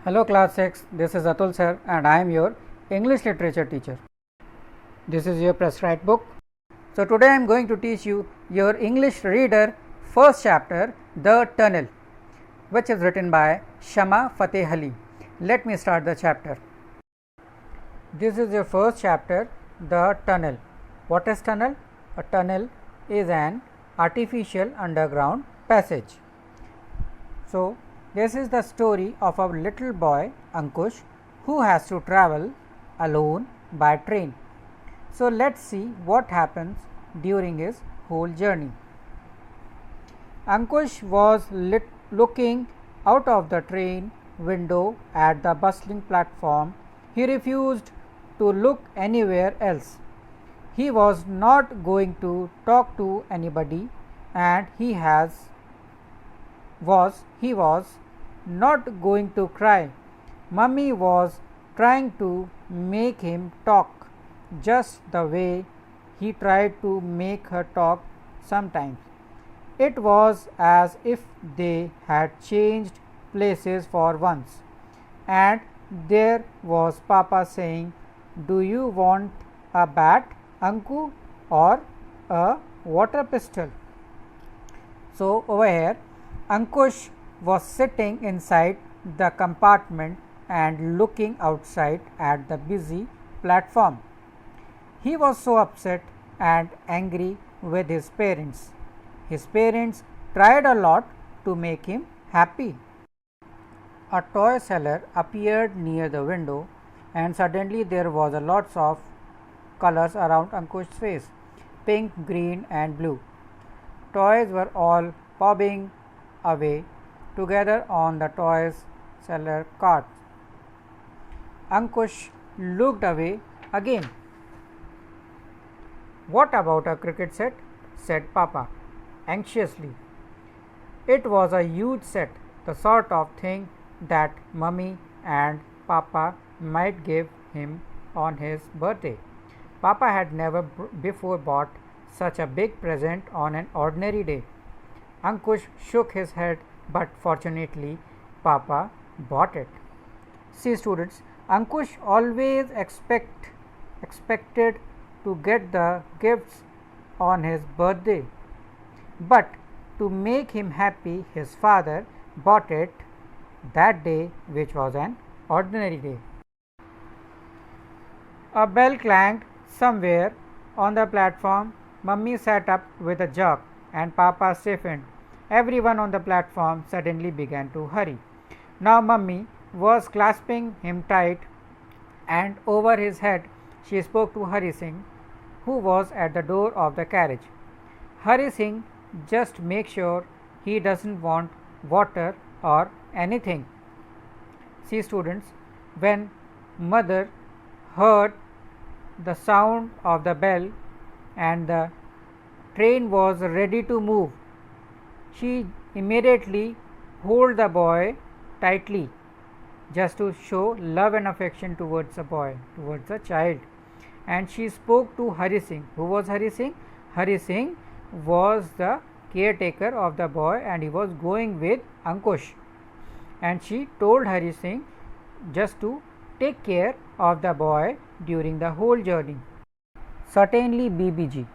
Hello class 6, this is Atul sir and I am your English literature teacher. This is your press write book. So today I am going to teach you your English reader first chapter, The Tunnel, which is written by Shama Fateh Ali. Let me start the chapter. This is your first chapter, The Tunnel. What is tunnel? A tunnel is an artificial underground passage. So this is the story of a little boy Ankush who has to travel alone by train. So let's see what happens during his whole journey. Ankush was looking out of the train window at the bustling platform. He refused to look anywhere else. He was not going to talk to anybody and he was not going to cry. Mummy was trying to make him talk just the way he tried to make her talk sometimes. It was as if they had changed places for once. And there was Papa saying, "Do you want a bat, Anku, or a water pistol?" So over here, Ankush was sitting inside the compartment and looking outside at the busy platform. He was so upset and angry with his parents. His parents tried a lot to make him happy. A toy seller appeared near the window and suddenly there was a lots of colors around Ankush's face, pink, green and blue. Toys were all bobbing away together on the toys seller cart. Ankush looked away again. "What about a cricket set?" said Papa anxiously. It was a huge set, the sort of thing that Mummy and Papa might give him on his birthday. Papa had never before bought such a big present on an ordinary day. Ankush shook his head, but fortunately Papa bought it. See students, Ankush always expected to get the gifts on his birthday, but to make him happy his father bought it that day, which was an ordinary day. A bell clanged somewhere on the platform. Mummy sat up with a jerk and Papa stiffened. Everyone on the platform suddenly began to hurry. Now Mummy was clasping him tight and over his head she spoke to Hari Singh, who was at the door of the carriage. "Hari Singh, just make sure he doesn't want water or anything." See students, when mother heard the sound of the bell and the train was ready to move, she immediately held the boy tightly just to show love and affection towards the boy, towards the child. And she spoke to Hari Singh. Who was Hari Singh? Hari Singh was the caretaker of the boy and he was going with Ankush. And she told Hari Singh just to take care of the boy during the whole journey. "Certainly, BBG.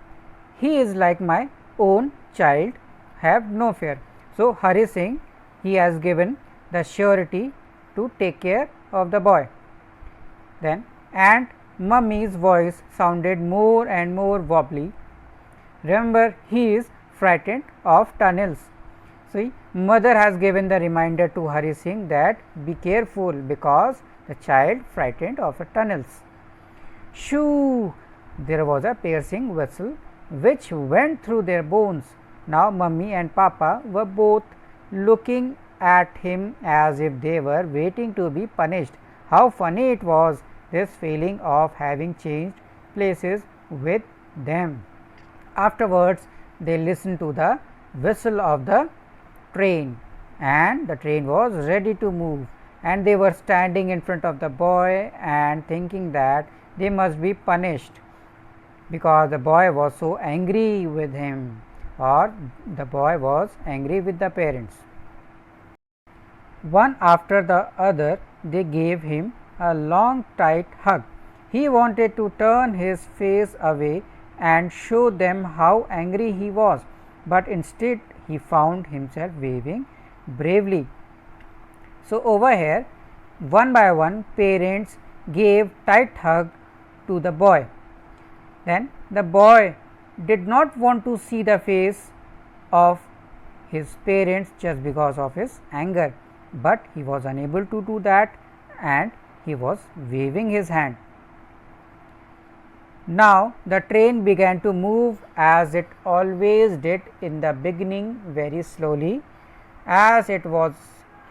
He is like my own child. Have no fear." So Hari Singh, he has given the surety to take care of the boy. Then and Mummy's voice sounded more and more wobbly. "Remember, he is frightened of tunnels." See, mother has given the reminder to Hari Singh that be careful because the child frightened of the tunnels. Shoo! There was a piercing whistle which went through their bones. Now Mummy and Papa were both looking at him as if they were waiting to be punished. How funny it was, this feeling of having changed places with them. Afterwards, they listened to the whistle of the train and the train was ready to move, and they were standing in front of the boy and thinking that they must be punished because the boy was so angry with him, or the boy was angry with the parents. One after the other, they gave him a long, tight hug. He wanted to turn his face away and show them how angry he was, but instead he found himself waving bravely. So, over here, one by one, parents gave tight hug to the boy. Then the boy did not want to see the face of his parents just because of his anger, but he was unable to do that and he was waving his hand. Now the train began to move as it always did in the beginning, very slowly, as it was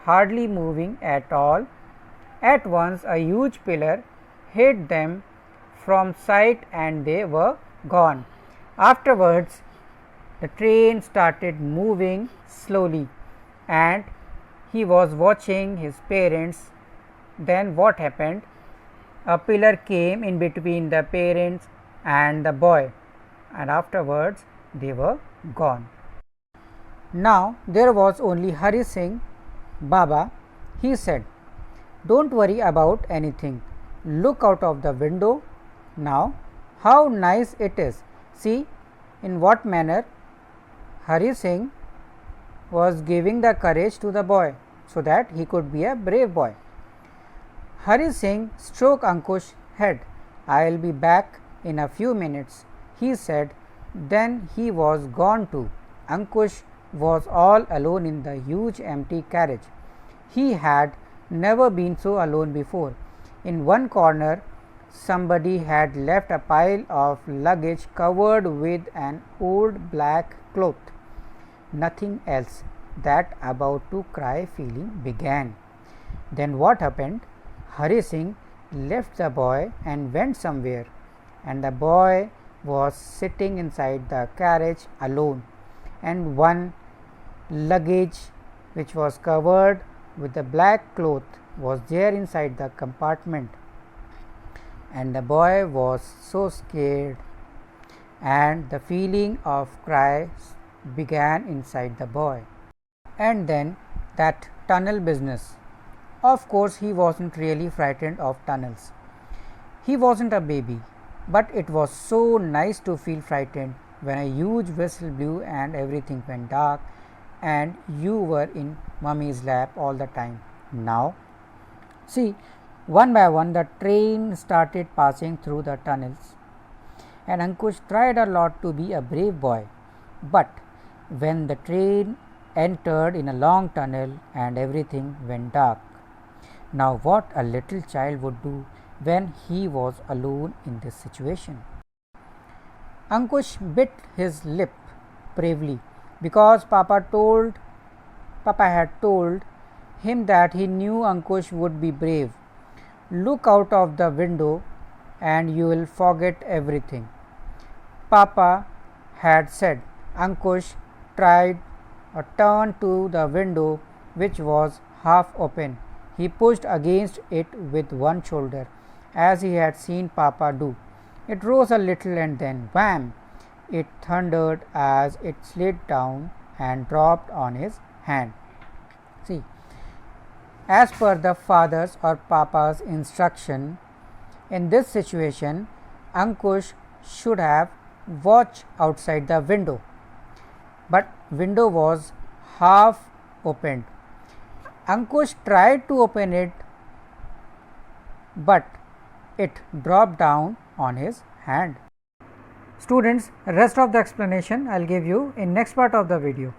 hardly moving at all. At once a huge pillar hid them from sight and they were gone. Afterwards, the train started moving slowly and he was watching his parents. Then what happened? A pillar came in between the parents and the boy, and afterwards they were gone. Now there was only Hari Singh Baba. He said, "Don't worry about anything. Look out of the window now. How nice it is. See in what manner Hari Singh was giving the courage to the boy so that he could be a brave boy." Hari Singh stroked Ankush's head. "I'll be back in a few minutes," he said. Then he was gone too. Ankush was all alone in the huge empty carriage. He had never been so alone before. In one corner, somebody had left a pile of luggage covered with an old black cloth. Nothing else. That about to cry feeling began. Then what happened? Hari Singh left the boy and went somewhere, and the boy was sitting inside the carriage alone, and one luggage which was covered with the black cloth was there inside the compartment, and the boy was so scared, and the feeling of cry began inside the boy. And then that tunnel business. Of course, he wasn't really frightened of tunnels. He wasn't a baby, but it was so nice to feel frightened when a huge whistle blew and everything went dark and you were in mummy's lap all the time. Now, see, one by one the train started passing through the tunnels, and Ankush tried a lot to be a brave boy. But when the train entered in a long tunnel and everything went dark. Now, what a little child would do when he was alone in this situation. Ankush bit his lip bravely because Papa had told him that he knew Ankush would be brave. "Look out of the window and you will forget everything," Papa had said. Ankush turned to the window, which was half open. He pushed against it with one shoulder, as he had seen Papa do. It rose a little and then wham! It thundered as it slid down and dropped on his hand. See, as per the father's or Papa's instruction, in this situation, Ankush should have watched outside the window, but window was half opened. Ankush tried to open it, but it dropped down on his hand. Students, rest of the explanation I will give you in next part of the video.